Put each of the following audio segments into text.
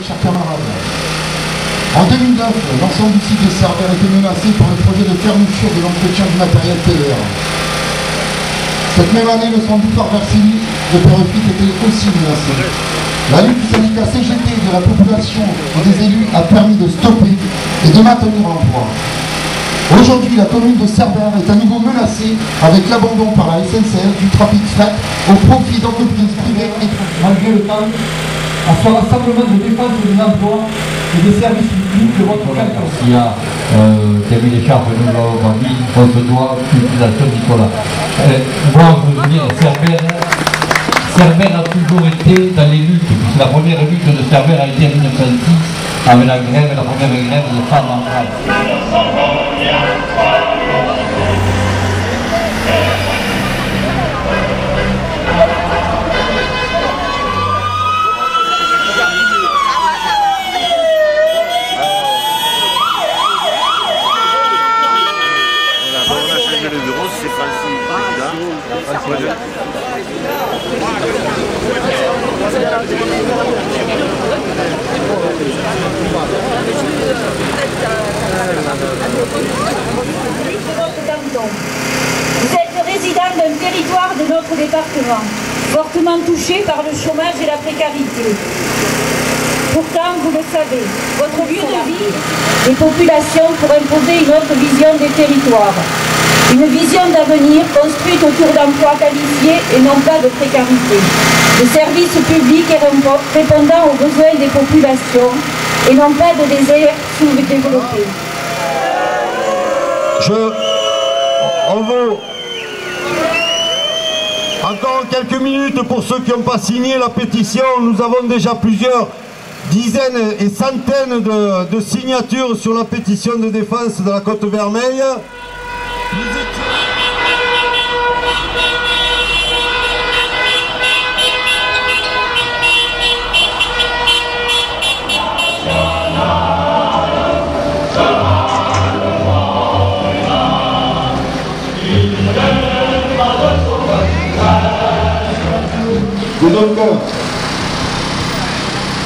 Chers camarades, en 2009, l'ensemble du site de Cerbère était menacé par le projet de fermeture de l'entretien du matériel TER. Cette même année, le centre du phare Versilly de Pérefite était aussi menacé. La lutte du syndicat CGT, de la population et des élus a permis de stopper et de maintenir l'emploi. Aujourd'hui, la commune de Cerbère est à nouveau menacée avec l'abandon par la SNCF du trafic fret au profit d'entreprises privées et privées. Malgré le temps, à ce rassemblement de défense des emplois et des services publics de votre canton. S'il y a Camille Écharpe, nous l'avons dit, on se doit l'utilisation de Nicolas. Moi, je veux dire, Cerbère a toujours été dans les luttes, puisque la première lutte de Cerbère a été en 1906, avec la première grève des femmes en France. Vous êtes résident d'un territoire de notre département, fortement touché par le chômage et la précarité. Pourtant, vous le savez, votre lieu de vie, les populations pour imposer une autre vision des territoires. Une vision d'avenir construite autour d'emplois qualifiés et non pas de précarité. De services publics répondant aux besoins des populations et non pas de déserts sous-développés. On veut encore quelques minutes pour ceux qui n'ont pas signé la pétition. Nous avons déjà plusieurs dizaines et centaines de signatures sur la pétition de défense de la Côte-Vermeille.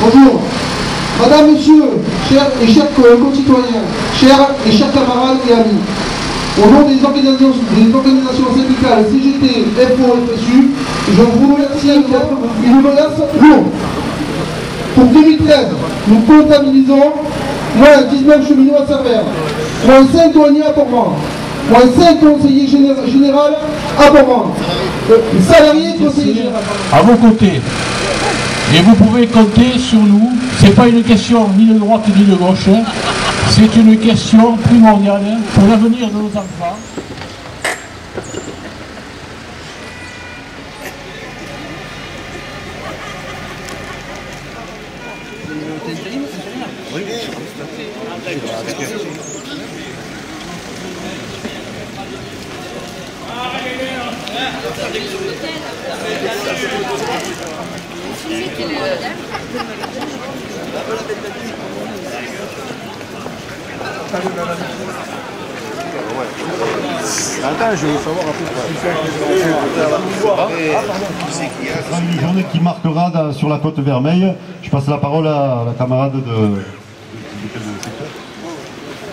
Bonjour, Madame, Monsieur, chers et chers concitoyens, chers et chers camarades et amis, au nom des organisations syndicales CGT, FO et FSU, je vous remercie une menace lourde. Pour 2013, nous comptabilisons moins 19 cheminots à Cerbère, moins 5 douaniers à Port-Mont, moins 5 conseillers généraux à Port-Mont, salariés conseillers généraux. À vos côtés. Et vous pouvez compter sur nous. Ce n'est pas une question ni de droite ni de gauche. C'est une question primordiale pour l'avenir de nos enfants. Attends, je veux savoir à peu près. Une journée qui marquera sur la Côte-Vermeille. Je passe la parole à la camarade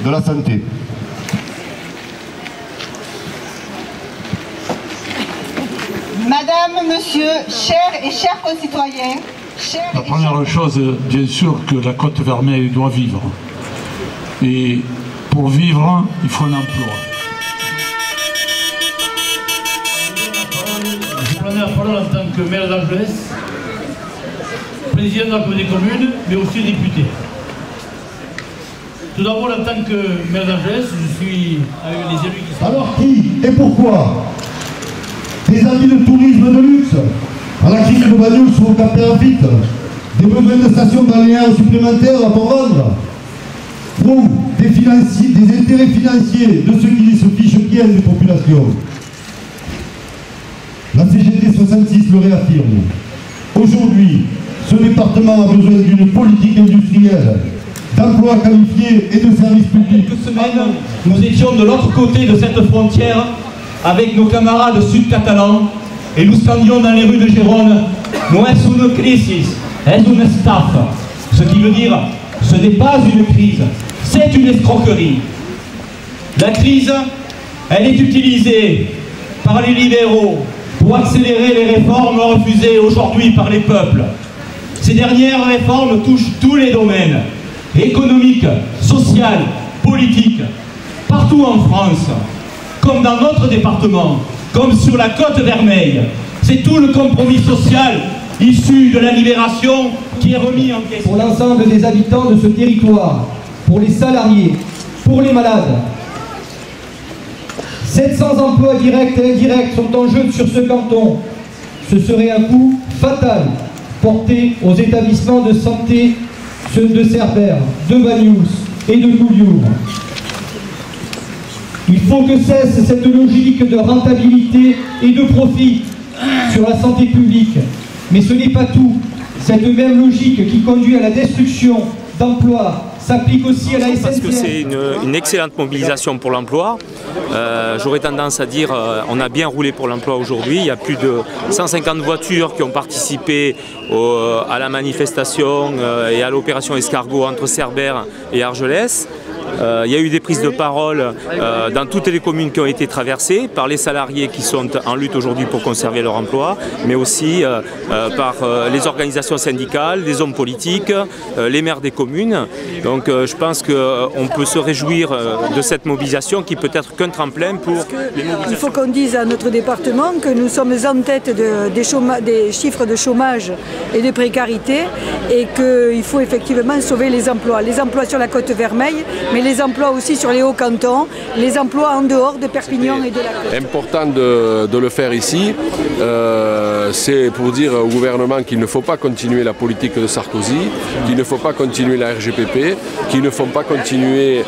de la santé. Madame, Monsieur, chers et chers concitoyens, la première chose, bien sûr, que la Côte-Vermeille doit vivre. Et pour vivre, il faut un emploi. Je prends la parole en tant que maire d'Argelès, président de la Commune des communes, mais aussi député. Tout d'abord, en tant que maire d'Argelès, je suis avec les élus qui sont... Alors qui et pourquoi des avis de tourisme de luxe, à la crise de Bagnols ou au Cap Pérefite, des besoins de stations balnéaires supplémentaires à vendre, ou des intérêts financiers de ceux qui se fichent bien des populations. La CGT 66 le réaffirme. Aujourd'hui, ce département a besoin d'une politique industrielle, d'emplois qualifiés et de services publics. Quelques semaines, nous étions de l'autre côté de cette frontière avec nos camarades sud-catalans et nous scandions dans les rues de Gérone « No es una crisis, es una estafa », ce qui veut dire « ce n'est pas une crise, c'est une escroquerie ». La crise, elle est utilisée par les libéraux pour accélérer les réformes refusées aujourd'hui par les peuples. Ces dernières réformes touchent tous les domaines, économiques, sociaux, politiques, partout en France, comme dans notre département, comme sur la Côte Vermeille. C'est tout le compromis social issu de la libération qui est remis en question. Pour l'ensemble des habitants de ce territoire, pour les salariés, pour les malades. 700 emplois directs et indirects sont en jeu sur ce canton. Ce serait un coup fatal porté aux établissements de santé, ceux de Cerbère, de Banyuls et de Collioure. Il faut que cesse cette logique de rentabilité et de profit sur la santé publique. Mais ce n'est pas tout. Cette même logique qui conduit à la destruction d'emplois s'applique aussi à la SNCF. Parce que c'est une excellente mobilisation pour l'emploi. J'aurais tendance à dire on a bien roulé pour l'emploi aujourd'hui. Il y a plus de 150 voitures qui ont participé à la manifestation et à l'opération Escargot entre Cerbère et Argelès. Il y a eu des prises de parole dans toutes les communes qui ont été traversées par les salariés qui sont en lutte aujourd'hui pour conserver leur emploi, mais aussi par les organisations syndicales, les hommes politiques, les maires des communes. Donc je pense qu'on peut se réjouir de cette mobilisation qui peut être qu'un tremplin pour les mobilisations. Il faut qu'on dise à notre département que nous sommes en tête des chiffres de chômage et de précarité et qu'il faut effectivement sauver les emplois sur la Côte Vermeille, mais les emplois aussi sur les hauts cantons, les emplois en dehors de Perpignan et de la côte. C'est important de le faire ici. C'est pour dire au gouvernement qu'il ne faut pas continuer la politique de Sarkozy, qu'il ne faut pas continuer la RGPP, qu'il ne faut pas continuer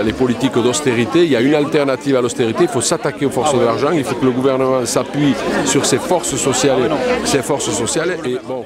les politiques d'austérité. Il y a une alternative à l'austérité, il faut s'attaquer aux forces de l'argent, il faut que le gouvernement s'appuie sur ses forces sociales et bon.